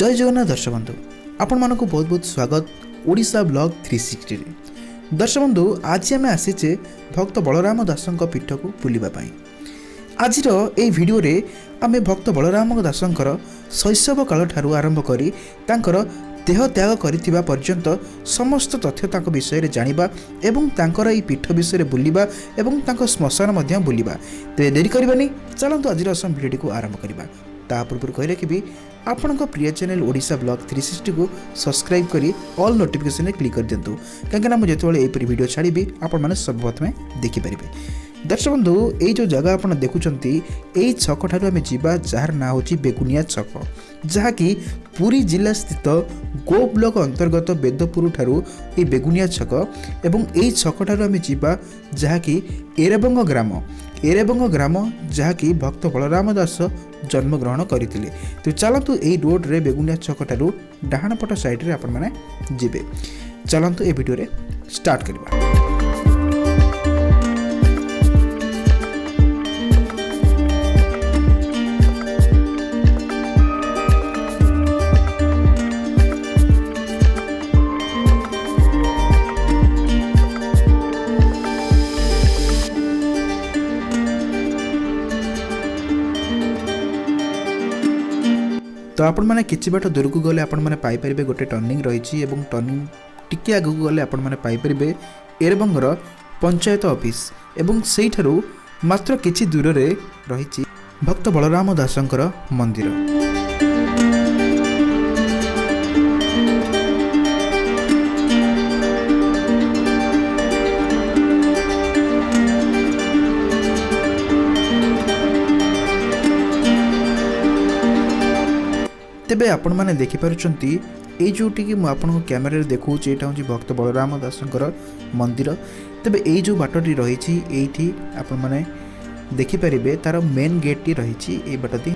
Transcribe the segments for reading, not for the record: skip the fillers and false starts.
जय जगन्नाथ दर्शक बंधु आपण मानक बहुत बहुत स्वागत ओडिशा ब्लॉग 360 रे। दर्शक बंधु आज आम आसीचे भक्त बलराम दासों पीठ को बुलवाई। आज ये भिडियो रे आम भक्त बलराम दासों शैशव काल ठारू आरंभ करी तांकर देह त्याग करिथिबा पर्यंत समस्त तथ्य तांको विषय रे जानिबा एवं तांकर ई पीठ विषय रे बुलिबा एवं तांको श्मशान मध्य बुलिबा। ते देरी करबानी चलंतु आज असम भिडियो को आरंभ करिबा। ता पूर्व कहि रखिबी आपनका प्रिय चैनल ओडिशा ब्लॉग 360 को सब्सक्राइब करी ऑल नोटिफिकेशन रे क्लिक कर दियंतु काहेकि मु जेतोले एपरी वीडियो छाड़ीबी आपण माने सर्वप्रथमे देखि परिबे। दर्शक बंधु ये जो जगह आप देखुंती यही छक ठार आम जा जार ना हूँ बेगुनिया छक जहाँकि पुरी जिला स्थित गो ब्लॉक अंतर्गत बेदपुर ठारू ये बेगुनिया छक एवं यही छक ठार आम जा जहाँकि एरेबंग ग्राम जहाँकि भक्त बलराम दास जन्मग्रहण करते। तो चलतु यही रोड रे बेगुनिया छक ठारू डाहाण पट साइड रे आपण माने जिबे। चलतु ये वीडियो रे स्टार्ट करबा। तो आपण मैंने किसी बाट दूर को गले आपण मैंने पाइपर गोटे टर्निंग रही और टर्निंग टिके आगू गले आपण मैंने पाइपर एरबंगर पंचायत ऑफिस एवं से मात्र किछि दूर रे रही भक्त बलराम दासंकर मंदिर। तेबे आपण माने देखि पारुचंती ए जोटी कि आपन कैमरा रे देखौची एटा होची भक्त बलराम दासंकर मंदिर। तेबे ए जो बाटटी रहिछि एठी आपण माने देखि परिबे तार मेन गेट टी रहिछि ए बाटती।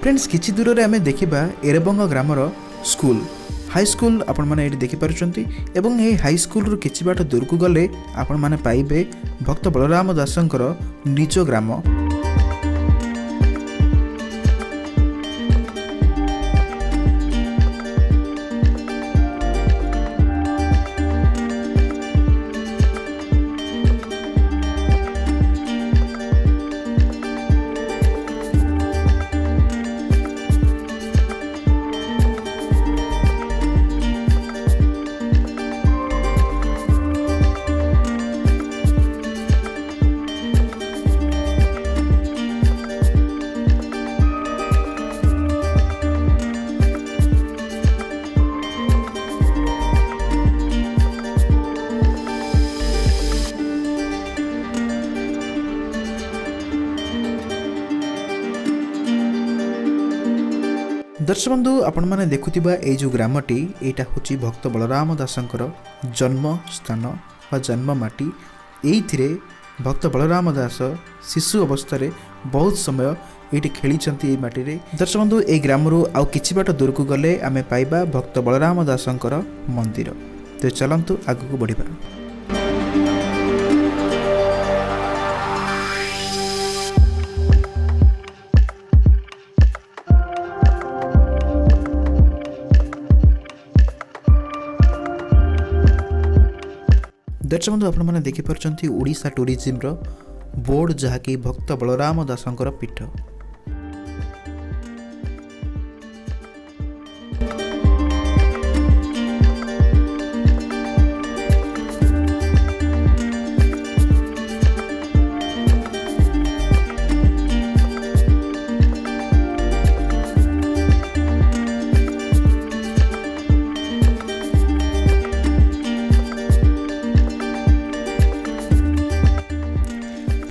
फ्रेंड्स किछि दूर रे हमें देखिबा एरबंग ग्रामर स्कूल हाई स्कूल आपण माने एठी देखि पारुचंती एवं ए हाई स्कूल रो किछि बाट दूर को गले आपण माने पाइबे भक्त बलराम दासंकर निज ग्राम। दर्शक बंधु आपण माने देखुथिबा ए जो ग्रामटी एटा होची भक्त बलराम दासंकर जन्म स्थान व जन्म माटी। एइथिरे भक्त बलराम दास शिशु अवस्था रे बहुत समय एठी खेलीचंती ए माटी रे। दर्शक बंधु ए ग्रामरू आउ किछि बाट दूर को गले आमे पाइबा भक्त बलराम दासंकर मंदिर। तो चलंतु आगु को बढ़िबा। दर्शक बंधु आपण मैंने देखिपार्टी ओडिशा टूरिज्म रो बोर्ड जहाँकि भक्त बलराम दासंकर पीठ।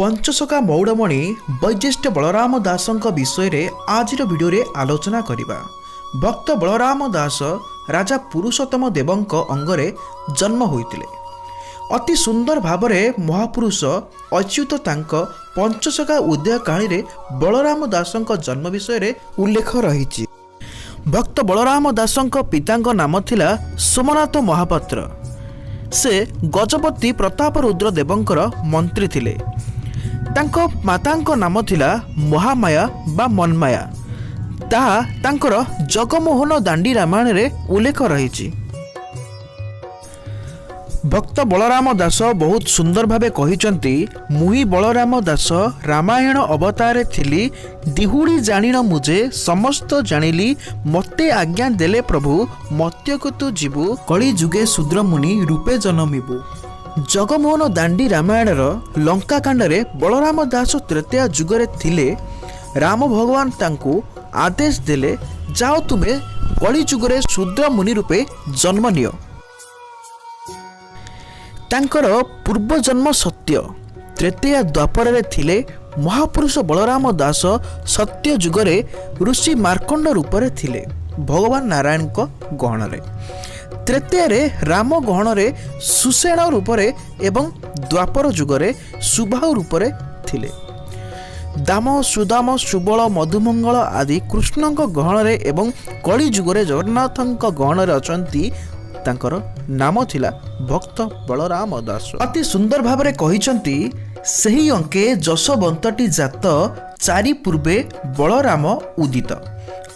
पंचसखा मौड़मणि वैज्येष्ठ बलराम दासंक विषय रे आजिर वीडियो रे आलोचना करिबा। भक्त बलराम दास राजा पुरुषोत्तम देवंक अंगरे जन्म होइतिले। अति सुंदर भावरे महापुरुष अच्युत तांक पंचसखा ओदिया कहानी रे बलराम दासंक जन्म विषय रे उल्लेख रहिछि। भक्त बलराम दासंक पितांक नाम थिला सोमनाथ महापात्र। से गजपति प्रताप रुद्र देवंकर मंत्री थिले। तांको मातांको नाम थिला महामाया बा मनमाया। ତାହା ତାଙ୍କର ଜଗମୋହନ ଦାଣ୍ଡି ରାମାୟଣରେ ଉଲ୍ଲେଖ ରହିଛି। ଭକ୍ତ ବଳରାମ ଦାସ ବହୁତ ସୁନ୍ଦର ଭାବେ କହିଛନ୍ତି, ମୁହିଁ ବଳରାମ ଦାସ ରାମାୟଣ ଅବତାରେ ଥିଲି, ଦିହୁଡ଼ି ଜାଣିଣ ମୁଜେ ସମସ୍ତ ଜାଣିଲି, ମତେ ଆଜ୍ଞା ଦେଲେ ପ୍ରଭୁ ମର୍ତ୍ତ୍ୟକୁ ତୁ ଯିବୁ, କଳି ଯୁଗେ ଶୂଦ୍ରମୁନି ରୂପେ ଜନମିବୁ। ଜଗମୋହନ ଦାଣ୍ଡି ରାମାୟଣର ଲଙ୍କାକାଣ୍ଡରେ ବଳରାମ ଦାସ ତ୍ରେତୟା ଯୁଗରେ ଥିଲେ। ରାମ ଭଗବାନ ତାଙ୍କୁ ଆଦେଶ ଦେଲେ, ଯାଅ ତୁମେ କଳି ଯୁଗରେ ଶୂଦ୍ରମୁନି ରୂପେ ଜନ୍ମ ନିଅ। ତାଙ୍କର ପୂର୍ବଜନ୍ମ ସତ୍ୟ। ତ୍ରେତୟା ଦ୍ୱାପରରେ ଥିଲେ ମହାପୁରୁଷ ବଳରାମ ଦାସ ସତ୍ୟ ଯୁଗରେ ଋଷି ମାର୍କଣ୍ଡ ରୂପରେ ଥିଲେ ଭଗବାନ ନାରାୟଣଙ୍କ ଗହଣରେ। ତ୍ରେତୟାରେ ରାମ ଗହଣରେ ସୁଷେଣ ରୂପରେ ଏବଂ ଦ୍ୱାପର ଯୁଗରେ ସୁବାହୁ ରୂପରେ ଥିଲେ। ଦାମ, ସୁଦାମ, ସୁବଳ, ମଧୁମଙ୍ଗଳ ଆଦି କୃଷ୍ଣଙ୍କ ଗହଣରେ ଏବଂ କଳି ଯୁଗରେ ଜଗନ୍ନାଥଙ୍କ ଗହଣରେ ଅଛନ୍ତି। ତାଙ୍କର ନାମ ଥିଲା ଭକ୍ତ ବଳରାମ ଦାସ। ଅତି ସୁନ୍ଦର ଭାବରେ କହିଛନ୍ତି, ସେହି ଅଙ୍କେ ଯଶୋବନ୍ତଟି ଜାତ, ଚାରି ପୂର୍ବେ ବଳରାମ ଉଦିତ।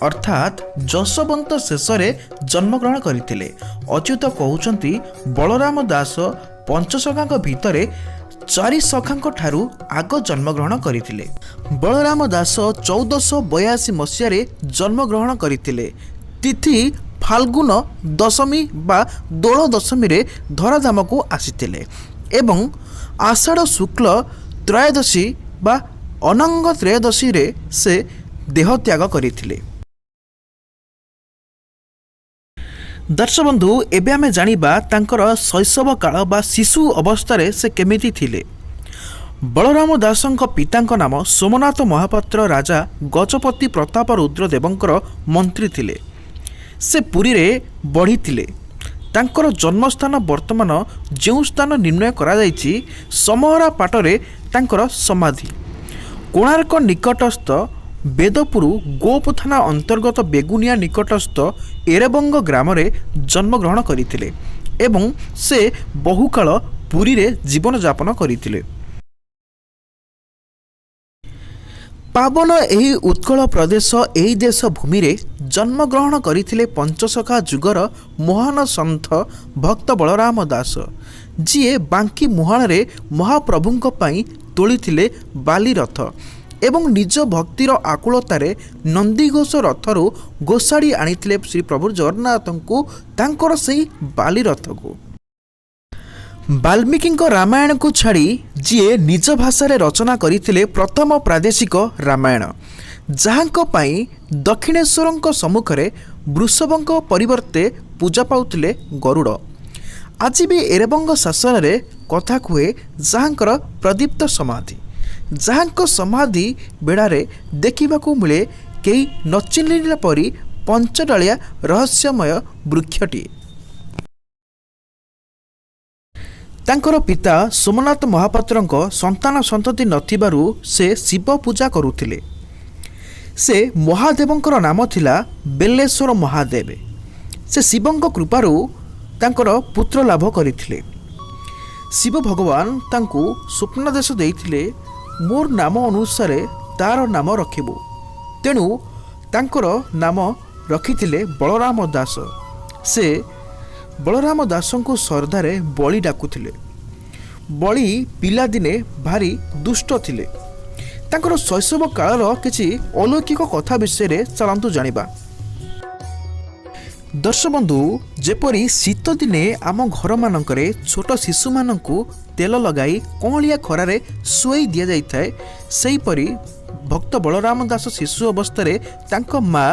ଅର୍ଥାତ୍ ଯଶୋବନ୍ତ ଶେଷରେ ଜନ୍ମଗ୍ରହଣ କରିଥିଲେ। ଅଚ୍ୟୁତ କହୁଛନ୍ତି, ବଳରାମ ଦାସ ପଞ୍ଚସଖାଙ୍କ ଭିତରେ ଚାରି ସଖାଙ୍କ ଠାରୁ ଆଗ ଜନ୍ମଗ୍ରହଣ କରିଥିଲେ। ବଳରାମ ଦାସ 1482 ମସିହାରେ ଜନ୍ମଗ୍ରହଣ କରିଥିଲେ। ତିଥି ଫାଲ୍ଗୁନ ଦଶମୀ ବା ଦୋଳ ଦଶମୀରେ ଧରାଧାମକୁ ଆସିଥିଲେ ଏବଂ ଆଷାଢ଼ ଶୁକ୍ଳ ତ୍ରୟୋଦଶୀ ବା ଅନଙ୍ଗ ତ୍ରୟୋଦଶୀରେ ସେ ଦେହତ୍ୟାଗ କରିଥିଲେ। ଦର୍ଶକ ବନ୍ଧୁ, ଏବେ ଆମେ ଜାଣିବା ତାଙ୍କର ଶୈଶବ କାଳ ବା ଶିଶୁ ଅବସ୍ଥାରେ ସେ କେମିତି ଥିଲେ। ବଳରାମ ଦାସଙ୍କ ପିତାଙ୍କ ନାମ ସୋମନାଥ ମହାପାତ୍ର ରାଜା ଗଜପତି ପ୍ରତାପ ରୁଦ୍ର ଦେବଙ୍କର ମନ୍ତ୍ରୀ ଥିଲେ। ସେ ପୁରୀରେ ବଢ଼ିଥିଲେ। ତାଙ୍କର ଜନ୍ମସ୍ଥାନ ବର୍ତ୍ତମାନ ଯେଉଁ ସ୍ଥାନ ନିର୍ଣ୍ଣୟ କରାଯାଇଛି, ସମହରା ପାଟରେ ତାଙ୍କର ସମାଧି। କୋଣାର୍କ ନିକଟସ୍ଥ ବେଦପୁର ଗୋପ ଥାନା ଅନ୍ତର୍ଗତ ବେଗୁନିଆ ନିକଟସ୍ଥ ଏରବଙ୍ଗ ଗ୍ରାମରେ ଜନ୍ମଗ୍ରହଣ କରିଥିଲେ ଏବଂ ସେ ବହୁକାଳ ପୁରୀରେ ଜୀବନଯାପନ କରିଥିଲେ। ପାବନ ଏହି ଉତ୍କଳ ପ୍ରଦେଶ, ଏହି ଦେଶ ଭୂମିରେ ଜନ୍ମଗ୍ରହଣ କରିଥିଲେ ପଞ୍ଚସଖା ଯୁଗର ମହାନ ସନ୍ଥ ଭକ୍ତ ବଳରାମ ଦାସ, ଯିଏ ବାଙ୍କି ମୁହାଣରେ ମହାପ୍ରଭୁଙ୍କ ପାଇଁ ତୋଳିଥିଲେ ବାଲି ରଥ ଏବଂ ନିଜ ଭକ୍ତିର ଆକୁଳତାରେ ନନ୍ଦିଘୋଷ ରଥରୁ ଘୋଷାଡ଼ି ଆଣିଥିଲେ ଶ୍ରୀ ପ୍ରଭୁ ଜଗନ୍ନାଥଙ୍କୁ ତାଙ୍କର ସେହି ବାଲି ରଥକୁ। ବାଲ୍ମୀକିଙ୍କ ରାମାୟଣକୁ ଛାଡ଼ି ଯିଏ ନିଜ ଭାଷାରେ ରଚନା କରିଥିଲେ ପ୍ରଥମ ପ୍ରାଦେଶିକ ରାମାୟଣ, ଯାହାଙ୍କ ପାଇଁ ଦକ୍ଷିଣେଶ୍ୱରଙ୍କ ସମ୍ମୁଖରେ ବୃଷଭଙ୍କ ପରିବର୍ତ୍ତେ ପୂଜା ପାଉଥିଲେ ଗରୁଡ଼। ଆଜି ବି ଏରବଙ୍ଗ ଶାସନରେ କଥା କୁହେ ଯାହାଙ୍କର ପ୍ରଦୀପ୍ତ ସମାଧି, ଯାହାଙ୍କ ସମାଧି ବେଢ଼ାରେ ଦେଖିବାକୁ ମିଳେ କେହି ନଚିହ୍ନିଲା ପରି ପଞ୍ଚଡାଳିଆ ରହସ୍ୟମୟ ବୃକ୍ଷଟିଏ। ତାଙ୍କର ପିତା ସୋମନାଥ ମହାପାତ୍ରଙ୍କ ସନ୍ତାନ ସନ୍ତତି ନଥିବାରୁ ସେ ଶିବ ପୂଜା କରୁଥିଲେ। ସେ ମହାଦେବଙ୍କର ନାମ ଥିଲା ବେଲେଶ୍ୱର ମହାଦେବ। ସେ ଶିବଙ୍କ କୃପାରୁ ତାଙ୍କର ପୁତ୍ର ଲାଭ କରିଥିଲେ। ଶିବ ଭଗବାନ ତାଙ୍କୁ ସ୍ୱପ୍ନାଦେଶ ଦେଇଥିଲେ, ମୋର ନାମ ଅନୁସାରେ ତାର ନାମ ରଖିବୁ। ତେଣୁ ତାଙ୍କର ନାମ ରଖିଥିଲେ ବଳରାମ ଦାସ। ସେ ବଳରାମ ଦାସଙ୍କୁ ଶ୍ରଦ୍ଧାରେ ବଳି ଡାକୁଥିଲେ। ବଳି ପିଲାଦିନେ ଭାରି ଦୁଷ୍ଟ ଥିଲେ। ତାଙ୍କର ଶୈଶବ କାଳର କିଛି ଅଲୌକିକ କଥା ବିଷୟରେ ଚାଲନ୍ତୁ ଜାଣିବା। ଦର୍ଶକ ବନ୍ଧୁ, ଯେପରି ଶୀତ ଦିନେ ଆମ ଘରମାନଙ୍କରେ ଛୋଟ ଶିଶୁମାନଙ୍କୁ ତେଲ ଲଗାଇ କଅଁଳିଆ ଖରାରେ ଶୁଆଇ ଦିଆଯାଇଥାଏ, ସେହିପରି ଭକ୍ତ ବଳରାମ ଦାସ ଶିଶୁ ଅବସ୍ଥାରେ ତାଙ୍କ ମା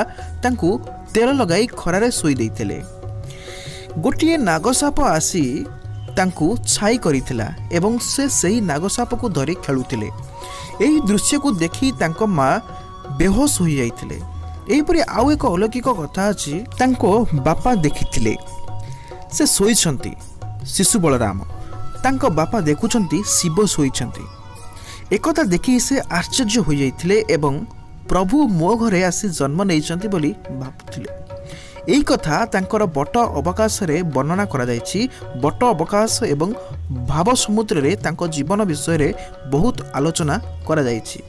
ତାଙ୍କୁ ତେଲ ଲଗାଇ ଖରାରେ ଶୋଇ ଦେଇଥିଲେ। ଗୋଟିଏ ନାଗସାପ ଆସି ତାଙ୍କୁ ଛାଇ କରିଥିଲା ଏବଂ ସେ ସେହି ନାଗସାପକୁ ଧରି ଖେଳୁଥିଲେ। ଏହି ଦୃଶ୍ୟକୁ ଦେଖି ତାଙ୍କ ମା ବେହୋସ ହୋଇଯାଇଥିଲେ। ଏହିପରି ଆଉ ଏକ ଅଲୌକିକ କଥା ଅଛି, ତାଙ୍କ ବାପା ଦେଖିଥିଲେ ସେ ଶୋଇଛନ୍ତି ଶିଶୁ ବଳରାମ, ତାଙ୍କ ବାପା ଦେଖୁଛନ୍ତି ଶିବ ଶୋଇଛନ୍ତି। ଏକଥା ଦେଖି ସେ ଆଶ୍ଚର୍ଯ୍ୟ ହୋଇଯାଇଥିଲେ ଏବଂ ପ୍ରଭୁ ମୋ ଘରେ ଆସି ଜନ୍ମ ନେଇଛନ୍ତି ବୋଲି ଭାବୁଥିଲେ। ଏହି କଥା ତାଙ୍କର ବଟ ଅବକାଶରେ ବର୍ଣ୍ଣନା କରାଯାଇଛି। ବଟ ଅବକାଶ ଏବଂ ଭାବ ସମୁଦ୍ରରେ ତାଙ୍କ ଜୀବନ ବିଷୟରେ ବହୁତ ଆଲୋଚନା କରାଯାଇଛି।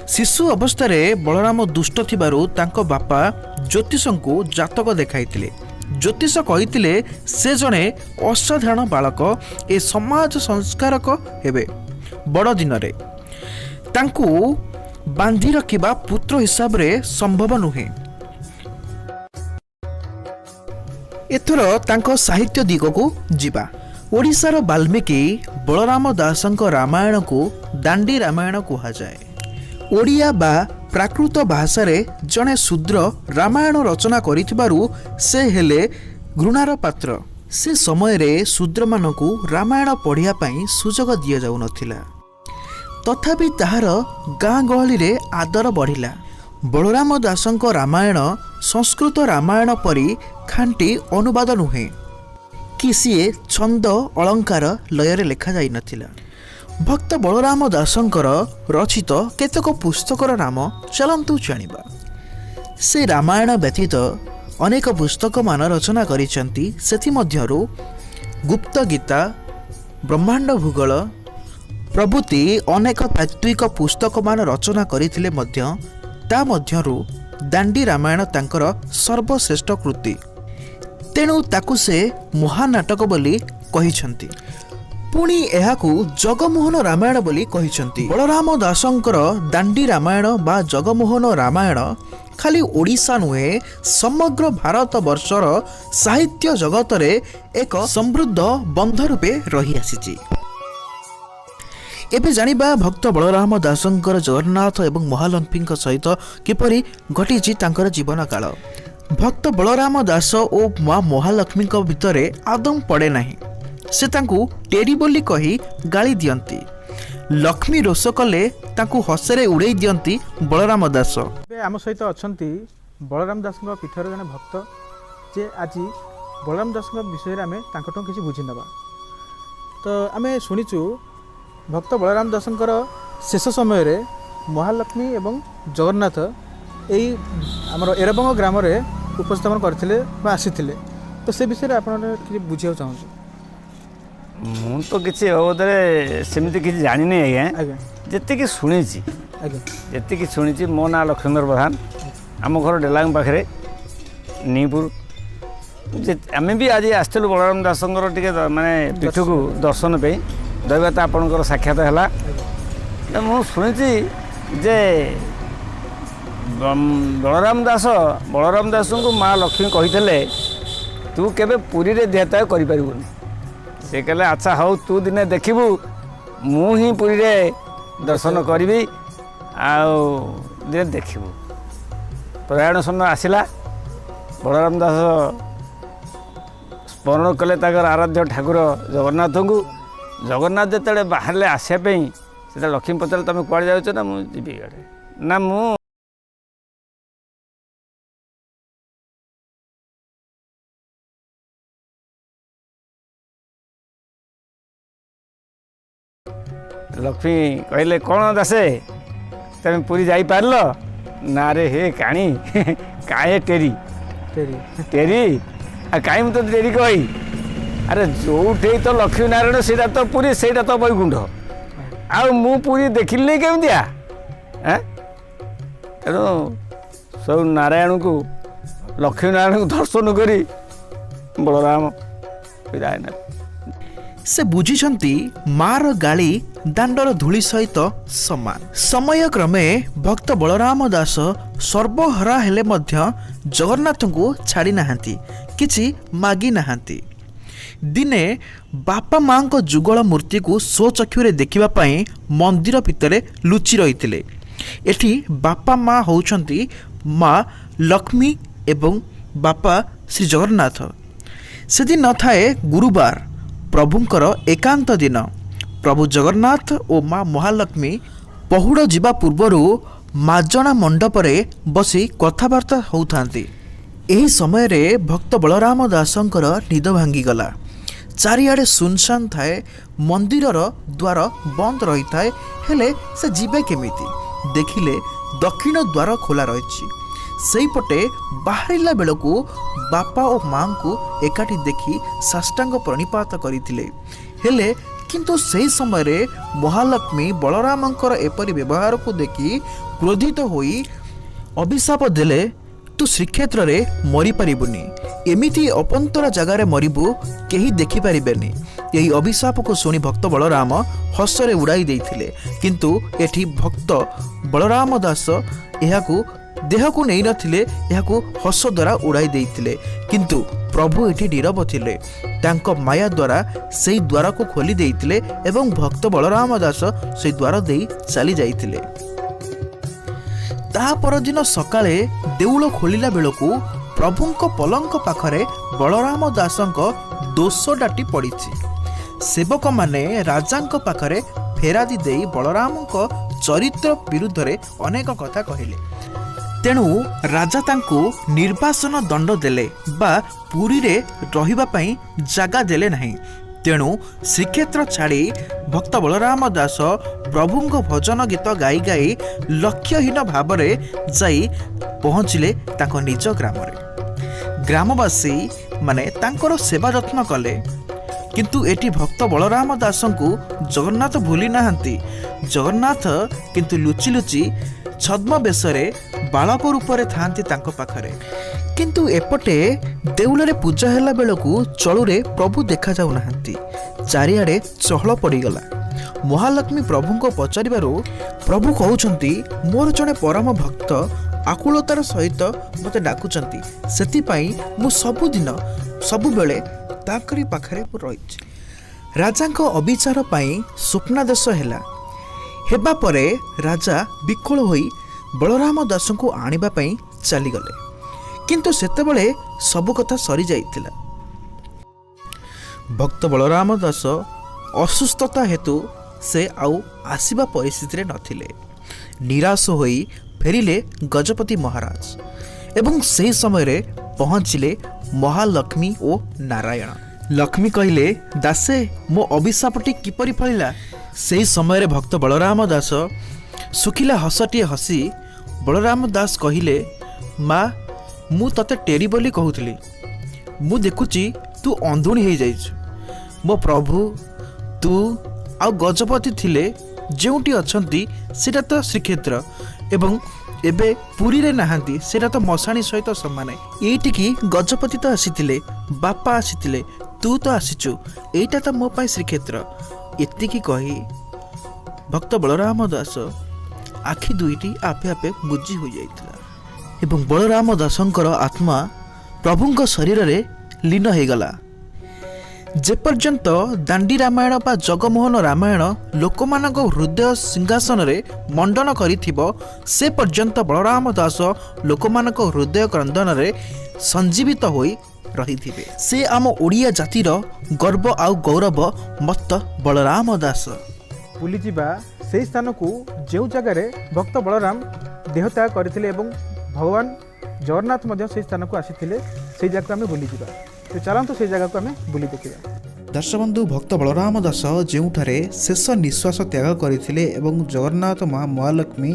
शिशु अवस्था बलराम दुष्ट थिबारु तांको बापा ज्योतिषंकु जातक देखाइथिले। ज्योतिष कहिथिले से जणे असाधारण बालक ए समाज संस्कारक हेबे। बड़ दिन रे तांकु बांधी रखिबा पुत्र हिसाब रे संभव नुहे। एथर तांको साहित्य दिगकु जिबा। ओडिशार वाल्मीकि बलराम दासंक रामायण को दांडी रामायण कहा जाए। ओडिया बा प्राकृत भाषा रे जणे शूद्र रामायण रचना करिथिबारु से हेले घृणार पात्र। से समय रे शूद्र मानकु रामायण पढ़िया पई सुजोग दिया जाउ नथिला। तथापि ताहार गाँ गहली रे आदर बढ़िला। बलराम दासंक रामायण संस्कृत रामायण परी खांटी अनुवाद नुहे कि सीए छंद अलंकार लय लेखा जाई नथिला। भक्त बलराम दासंकर रचित केतक पुस्तकर नाम चलंतु जानिबा। से रामायण व्यतीत अनेक पुस्तक मान रचना करिसंती। सेथि मध्यरु गुप्त गीता, ब्रह्मांड भूगोल प्रभृति अनेक तात्विक पुस्तक मान रचना करिथिले मध्य ता मध्यरु दांडी रामायण तांकर सर्वश्रेष्ठ कृति। तेणु ताकु से महानाटक बोली कहिसंती। पुणी एहाकू जगमोहन रामायण बोली कहिसंती। बलराम दासंकर दांडी रामायण बा जगमोहन रामायण खाली ओडिशा नुहे समग्र भारत वर्षर साहित्य जगत रे एक समृद्ध बंध रूपे रही आसीची। एबे जानिबा भक्त बलराम दासंकर जगन्नाथ एवं महालक्ष्मी सहित किपरि घटिची तांकर जीवन काल। भक्त बलराम दास ओ मां महालक्ष्मी भितर आदम पड़े नहीं। से तांकु टेरी बोली कही गाली दियंती। लक्ष्मी रोष कले तांकु हसरे उड़े दियंती बलराम दास। आम सहित अछंती बलराम दास पीठर जने भक्त जे आज बलराम दास विषय आम तांकटो किसी बुझी नबा। तो आम शुणीचु भक्त बलराम दासंकर शेष समय रे महालक्ष्मी एवं जगन्नाथ यही आमर एरबंग ग्राम रे उपस्थापन करथिले बा आसीथिले। तो से विषय आपन कि बुझिया चाहूँ। मु तो किसी बाबद सेमती किसी जानी नहीं आज्ञा। जी शुणी जी शुणी मो ना लक्ष्मीधर प्रधान। आम घर डेलांग पाखे नीपुर। आम भी आज आसलु बलराम दासंकर टे माने पीठ को दर्शन पे दैवता आपणकर साक्षात है। मु शुणी जे बलराम दास को माँ लक्ष्मी कही तू केबे पुरी रे देहत्याग कर पारिबुनी। से कहले अच्छा हौ तू दिने देखिबू मु ही पुरी रे दर्शन करी दिने देखिबू। प्रयाण समय आसला बलराम दास स्मरण कले ताकर आराध्य ठाकुर जगन्नाथ को। जगन्नाथ जिते बाहर आसापी से लक्ष्मी पचारे तुम कड़े जाऊच ना मुझे गड़े ना मु लक्ष्मी कहले कौन दासे तुम पूरी जा पार ना रे हे काणी काहे टेरी टेरी आ कहीं मुझे टेरी कही अरे जो तो लक्ष्मी नारायण से तो पूरी से तो बैकुंठ आउ पूरी देखिली केमिया तेणु सब नारायण को लक्ष्मी नारायण को दर्शन करी बलराम विदाय ना। से बुझिछंती मार गाली दांडर धूली सहित समान। समय क्रमे भक्त बलराम दास सर्वहरा हेले मध्य जगन्नाथ को छाड़ी नाहांती किछि मागी नाहांती। दिने बापा माँ को जुगल मूर्ति को स्वचक्षुरे देखिबा पई मंदिर भितरे लुचि रहिथिले। एठी बापा माँ होउछंती माँ लक्ष्मी एवं बापा श्री जगन्नाथ। से दिन न थाए गुरुवार प्रभुंकर एकांत दिन। प्रभु जगन्नाथ और माँ महालक्ष्मी पहुड़ जीवा पूर्वरु माजणा मंडपरे बसी कथबार्ता होउथांती। एही समय रे भक्त बलराम दासंकर निद भांगीगला। चारिआडे सुनसान थाए। मंदिरर द्वार बंद रही थाए। हेले से जीवे केमिति देखिले दक्षिण द्वार खोला रही। सेहीपटे बाहरिला बेलकू बापा और माँ को एकाठी देखी साष्टांग प्रणिपात करथिले। हेले କିନ୍ତୁ ସେହି ସମୟରେ ମହାଲକ୍ଷ୍ମୀ ବଳରାମଙ୍କର ଏପରି ବ୍ୟବହାରକୁ ଦେଖି କ୍ରୋଧିତ ହୋଇ ଅଭିଶାପ ଦେଲେ, ତୁ ଶ୍ରୀକ୍ଷେତ୍ରରେ ମରିପାରିବୁନି, ଏମିତି ଅପନ୍ତରା ଜାଗାରେ ମରିବୁ, କେହି ଦେଖିପାରିବେନି। ଏହି ଅଭିଶାପକୁ ଶୁଣି ଭକ୍ତ ବଳରାମ ହସରେ ଉଡ଼ାଇ ଦେଇଥିଲେ। କିନ୍ତୁ ଏଠି ଭକ୍ତ ବଳରାମ ଦାସ ଏହାକୁ ଦେହକୁ ନେଇନଥିଲେ, ଏହାକୁ ହସ ଦ୍ୱାରା ଉଡ଼ାଇ ଦେଇଥିଲେ। କିନ୍ତୁ ପ୍ରଭୁ ଏଠି ନୀରବ ଥିଲେ। ତାଙ୍କ ମାୟା ଦ୍ୱାରା ସେହି ଦ୍ୱାରକୁ ଖୋଲି ଦେଇଥିଲେ ଏବଂ ଭକ୍ତ ବଳରାମ ଦାସ ସେହି ଦ୍ୱାର ଦେଇ ଚାଲି ଯାଇଥିଲେ। ତା ପରଦିନ ସକାଳେ ଦେଉଳ ଖୋଲିଲା ବେଳକୁ ପ୍ରଭୁଙ୍କ ପଲଙ୍କ ପାଖରେ ବଳରାମ ଦାସଙ୍କ ଦୋଷଟାଟି ପଡ଼ିଛି। ସେବକମାନେ ରାଜାଙ୍କ ପାଖରେ ଫେରାଦି ଦେଇ ବଳରାମଙ୍କ ଚରିତ୍ର ବିରୁଦ୍ଧରେ ଅନେକ କଥା କହିଲେ। ତେଣୁ ରାଜା ତାଙ୍କୁ ନିର୍ବାସନ ଦଣ୍ଡ ଦେଲେ ବା ପୁରୀରେ ରହିବା ପାଇଁ ଜାଗା ଦେଲେ ନାହିଁ। ତେଣୁ ଶ୍ରୀକ୍ଷେତ୍ର ଛାଡ଼ି ଭକ୍ତ ବଳରାମ ଦାସ ପ୍ରଭୁଙ୍କ ଭଜନ ଗୀତ ଗାଇ ଗାଇ ଲକ୍ଷ୍ୟହୀନ ଭାବରେ ଯାଇ ପହଞ୍ଚିଲେ ତାଙ୍କ ନିଜ ଗ୍ରାମରେ। ଗ୍ରାମବାସୀ ମାନେ ତାଙ୍କର ସେବା ଯତ୍ନ କଲେ। କିନ୍ତୁ ଏଠି ଭକ୍ତ ବଳରାମ ଦାସଙ୍କୁ ଜଗନ୍ନାଥ ଭୁଲି ନାହାନ୍ତି। ଜଗନ୍ନାଥ କିନ୍ତୁ ଲୁଚି ଲୁଚି ଛଦ୍ମବେଶରେ ବାଳକ ରୂପରେ ଥାଆନ୍ତି ତାଙ୍କ ପାଖରେ। କିନ୍ତୁ ଏପଟେ ଦେଉଳରେ ପୂଜା ହେଲା ବେଳକୁ ଚଳୁରେ ପ୍ରଭୁ ଦେଖାଯାଉନାହାନ୍ତି। ଚାରିଆଡ଼େ ଚହଳ ପଡ଼ିଗଲା। ମହାଲକ୍ଷ୍ମୀ ପ୍ରଭୁଙ୍କୁ ପଚାରିବାରୁ ପ୍ରଭୁ କହୁଛନ୍ତି, ମୋର ଜଣେ ପରମ ଭକ୍ତ ଆକୁଳତାର ସହିତ ମୋତେ ଡାକୁଛନ୍ତି, ସେଥିପାଇଁ ମୁଁ ସବୁଦିନ ସବୁବେଳେ ତାଙ୍କରି ପାଖରେ ରହିଛି। ରାଜାଙ୍କ ଅବିଚାର ପାଇଁ ସ୍ୱପ୍ନାଦେଶ ହେଲା। ହେବା ପରେ ରାଜା ବିକଳ ହୋଇ ବଳରାମ ଦାସଙ୍କୁ ଆଣିବା ପାଇଁ ଚାଲିଗଲେ। କିନ୍ତୁ ସେତେବେଳେ ସବୁ କଥା ସରିଯାଇଥିଲା। ଭକ୍ତ ବଳରାମ ଦାସ ଅସୁସ୍ଥତା ହେତୁ ସେ ଆଉ ଆସିବା ପରିସ୍ଥିତିରେ ନଥିଲେ। ନିରାଶ ହୋଇ ଫେରିଲେ ଗଜପତି ମହାରାଜ ଏବଂ ସେହି ସମୟରେ ପହଞ୍ଚିଲେ ମହାଲକ୍ଷ୍ମୀ ଓ ନାରାୟଣ। ଲକ୍ଷ୍ମୀ କହିଲେ, ଦାସେ, ମୋ ଅଭିଶାପଟି କିପରି ଫଳିଲା? ସେହି ସମୟରେ ଭକ୍ତ ବଳରାମ ଦାସ ଶୁଖିଲା ହସଟିଏ ହସି ବଳରାମ ଦାସ କହିଲେ, ମା, ମୁଁ ତତେ ଟେରି ବୋଲି କହୁଥିଲି। ମୁଁ ଦେଖୁଛି ତୁ ଅନ୍ଧୁଣୀ ହେଇଯାଇଛୁ। ମୋ ପ୍ରଭୁ, ତୁ ଆଉ ଗଜପତି ଥିଲେ ଯେଉଁଠି ଅଛନ୍ତି ସେଇଟା ତ ଶ୍ରୀକ୍ଷେତ୍ର ଏବଂ ଏବେ ପୁରୀରେ ନାହାନ୍ତି, ସେଇଟା ତ ମଶାଣୀ ସହିତ ସମାନ। ଏଇଠିକି ଗଜପତି ତ ଆସିଥିଲେ, ବାପା ଆସିଥିଲେ, ତୁ ତ ଆସିଛୁ, ଏଇଟା ତ ମୋ ପାଇଁ ଶ୍ରୀକ୍ଷେତ୍ର। ଏତିକି କହି ଭକ୍ତ ବଳରାମ ଦାସ ଆଖି ଦୁଇଟି ଆପେ ଆପେ ବୁଜି ହୋଇଯାଇଥିଲା ଏବଂ ବଳରାମ ଦାସଙ୍କର ଆତ୍ମା ପ୍ରଭୁଙ୍କ ଶରୀରରେ ଲୀନ ହୋଇଗଲା। ଯେପର୍ଯ୍ୟନ୍ତ ଦାଣ୍ଡି ରାମାୟଣ ବା ଜଗମୋହନ ରାମାୟଣ ଲୋକମାନଙ୍କ ହୃଦୟ ସିଂହାସନରେ ମଣ୍ଡନ କରିଥିବ, ସେ ପର୍ଯ୍ୟନ୍ତ ବଳରାମ ଦାସ ଲୋକମାନଙ୍କ ହୃଦୟ କ୍ରନ୍ଦନରେ ସଞ୍ଜୀବିତ ହୋଇ ରହିଥିବେ। ସେ ଆମ ଓଡ଼ିଆ ଜାତିର ଗର୍ବ ଆଉ ଗୌରବ ମତ ବଳରାମ ଦାସ। ବୁଲିଯିବା ସେହି ସ୍ଥାନକୁ ଯେଉଁ ଜାଗାରେ ଭକ୍ତ ବଳରାମ ଦେହତ୍ୟାଗ କରିଥିଲେ ଏବଂ ଭଗବାନ ଜଗନ୍ନାଥ ମଧ୍ୟ ସେହି ସ୍ଥାନକୁ ଆସିଥିଲେ, ସେହି ଜାଗାକୁ ଆମେ ବୁଲିଯିବା। ତ ଚାଲନ୍ତୁ ସେହି ଜାଗାକୁ ଆମେ ବୁଲି ଦେଖିବା। ଦର୍ଶବନ୍ଧୁ, ଭକ୍ତ ବଳରାମ ଦାସ ଯେଉଁଠାରେ ଶେଷ ନିଶ୍ୱାସ ତ୍ୟାଗ କରିଥିଲେ ଏବଂ ଜଗନ୍ନାଥ ମହାଲକ୍ଷ୍ମୀ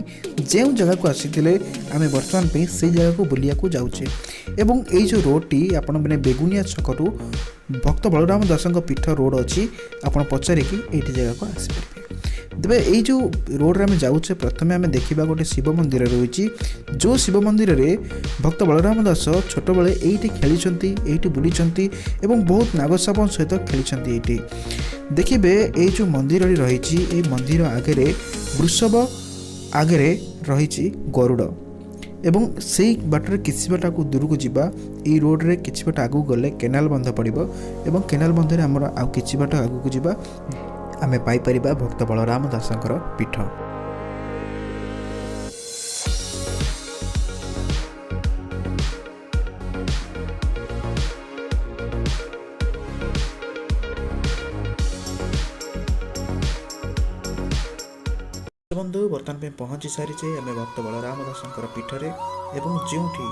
ଯେଉଁ ଜାଗାକୁ ଆସିଥିଲେ, ଆମେ ବର୍ତ୍ତମାନ ପାଇଁ ସେହି ଜାଗାକୁ ବୁଲିବାକୁ ଯାଉଛେ। ଏବଂ ଏଇ ଯେଉଁ ରୋଡ଼ଟି ଆପଣ ମାନେ ବେଗୁନିଆ ଛକରୁ ଭକ୍ତ ବଳରାମ ଦାସଙ୍କ ପୀଠ ରୋଡ଼ ଅଛି, ଆପଣ ପଚାରିକି ଏଇଠି ଜାଗାକୁ ଆସିପାରିବେ। ତେବେ ଏଇ ଯେଉଁ ରୋଡ଼ରେ ଆମେ ଯାଉଛେ, ପ୍ରଥମେ ଆମେ ଦେଖିବା ଗୋଟେ ଶିବ ମନ୍ଦିର ରହିଛି। ଯେଉଁ ଶିବ ମନ୍ଦିରରେ ଭକ୍ତ ବଳରାମ ଦାସ ଛୋଟବେଳେ ଏଇଠି ଖେଳିଛନ୍ତି, ଏଇଠି ବୁଲିଛନ୍ତି ଏବଂ ବହୁତ ନାଗସାପଙ୍କ ସହିତ ଖେଳିଛନ୍ତି। ଏଇଠି ଦେଖିବେ ଏଇ ଯେଉଁ ମନ୍ଦିରଟି ରହିଛି, ଏଇ ମନ୍ଦିର ଆଗରେ ବୃଷଭ ଆଗରେ ରହିଛି ଗରୁଡ଼ ଏବଂ ସେଇ ବାଟରେ କିଛି ବାଟକୁ ଦୂରକୁ ଯିବା, ଏଇ ରୋଡ଼ରେ କିଛି ବାଟ ଆଗକୁ ଗଲେ କେନାଲ ବନ୍ଧ ପଡ଼ିବ ଏବଂ କେନାଲ ବନ୍ଧରେ ଆମର ଆଉ କିଛି ବାଟ ଆଗକୁ ଯିବା ଆମେ ପାଇପାରିବା ଭକ୍ତ ବଳରାମ ଦାସଙ୍କର ପୀଠ। ବନ୍ଧୁ, ବର୍ତ୍ତମାନ ପାଇଁ ପହଞ୍ଚି ସାରିଛେ ଆମେ ଭକ୍ତ ବଳରାମ ଦାସଙ୍କର ପୀଠରେ ଏବଂ ଯେଉଁଠି